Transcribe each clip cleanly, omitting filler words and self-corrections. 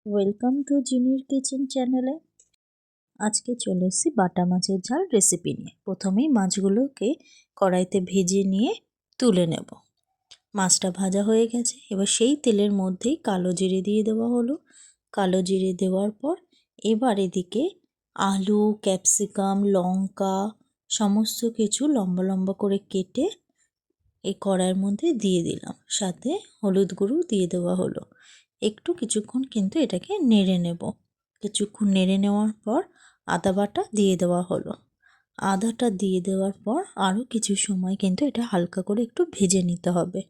Welcome to জিনির kitchen চ্যানেলে। আজকে চলে এসেছি বাটা মাছের ঝাল রেসিপি নিয়ে। প্রথমেই মাছগুলোকে কড়াইতে ভেজে নিয়ে তুলে নেব। মাছটা ভাজা হয়ে গেছে, এবার সেই তেলের মধ্যেই কালো জিরে দিয়ে দেওয়া হলো। কালো জিরে দেওয়ার পর এবার এদিকে আলু, ক্যাপসিকাম, লঙ্কা সমস্ত কিছু লম্বা লম্বা করে কেটে এই কড়াইয়ের মধ্যে দিয়ে দিলাম। সাথে হলুদ গুঁড়ো দিয়ে দেওয়া হলো। কিছুক্ষণ কিন্তু এটাকে নেড়ে নেব। কিছুক্ষণ নেড়ে নেওয়ার পর আদা বাটা দিয়ে দেওয়া হলো। আদাটা দিয়ে দেওয়ার পর আরও কিছু সময় কিন্তু এটা হালকা করে একটু ভেজে নিতে হবে।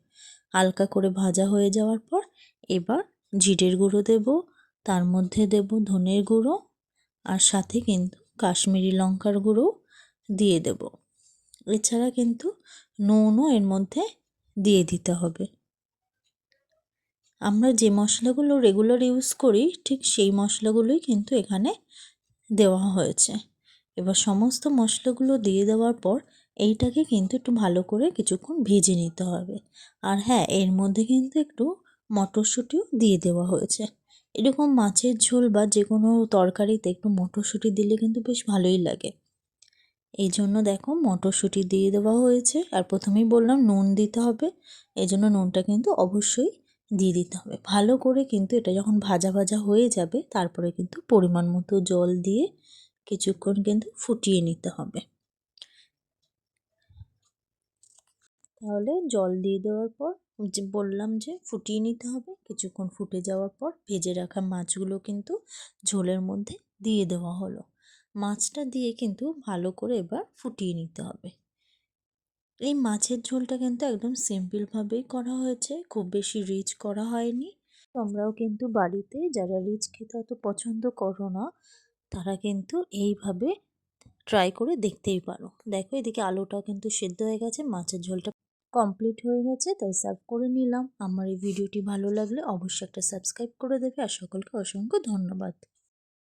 হালকা করে ভাজা হয়ে যাওয়ার পর এবার জিরের গুঁড়ো দেব, তার মধ্যে দেব ধনের গুঁড়ো, আর সাথে কিন্তু কাশ্মীরি লঙ্কার গুঁড়ো দিয়ে দেব। এছাড়া কিন্তু নুনও এর মধ্যে দিয়ে দিতে হবে। আমরা যে মশলাগুলো রেগুলার ইউজ করি ঠিক সেই মশলাগুলোই কিন্তু এখানে দেওয়া হয়েছে। এবার সমস্ত মশলাগুলো দিয়ে দেওয়ার পর এইটাকে কিন্তু একটু ভালো করে কিছুক্ষণ ভেজে নিতে হবে। আর হ্যাঁ, এর মধ্যে কিন্তু একটু মটরশুঁটিও দিয়ে দেওয়া হয়েছে। এরকম মাছের ঝোল বা যে কোনো তরকারিতে একটু মটরশুঁটি দিলে কিন্তু বেশ ভালোই লাগে। এই জন্য দেখো মটরশুঁটি দিয়ে দেওয়া হয়েছে। আর প্রথমেই বললাম নুন দিতে হবে, এই জন্য নুনটা কিন্তু অবশ্যই দিয়ে দিতে হবে। ভালো করে কিন্তু এটা যখন ভাজা ভাজা হয়ে যাবে তারপরে কিন্তু পরিমাণ মতো জল দিয়ে কিছুক্ষণ কিন্তু ফুটিয়ে নিতে হবে। তাহলে জল দিয়ে দেওয়ার পর বললাম যে ফুটিয়ে নিতে হবে। কিছুক্ষণ ফুটে যাওয়ার পর ভেজে রাখা মাছগুলো কিন্তু ঝোলের মধ্যে দিয়ে দেওয়া হলো। মাছটা দিয়ে কিন্তু ভালো করে এবার ফুটিয়ে নিতে হবে। এই মাছের ঝোলটা কিন্তু একদম সিম্পলভাবেই করা হয়েছে, খুব বেশি রিচ করা হয়নি। তোমরাও কিন্তু বাড়িতে যারা রিচ খেতে অত পছন্দ করো না তারা কিন্তু এইভাবে ট্রাই করে দেখতেই পারো। দেখো এদিকে আলুটাও কিন্তু সেদ্ধ হয়ে গেছে, মাছের ঝোলটা কমপ্লিট হয়ে গেছে, তাই সার্ভ করে নিলাম। আমার এই ভিডিওটি ভালো লাগলে অবশ্যই একটা সাবস্ক্রাইব করে দেবে, আর সকলকে অসংখ্য ধন্যবাদ।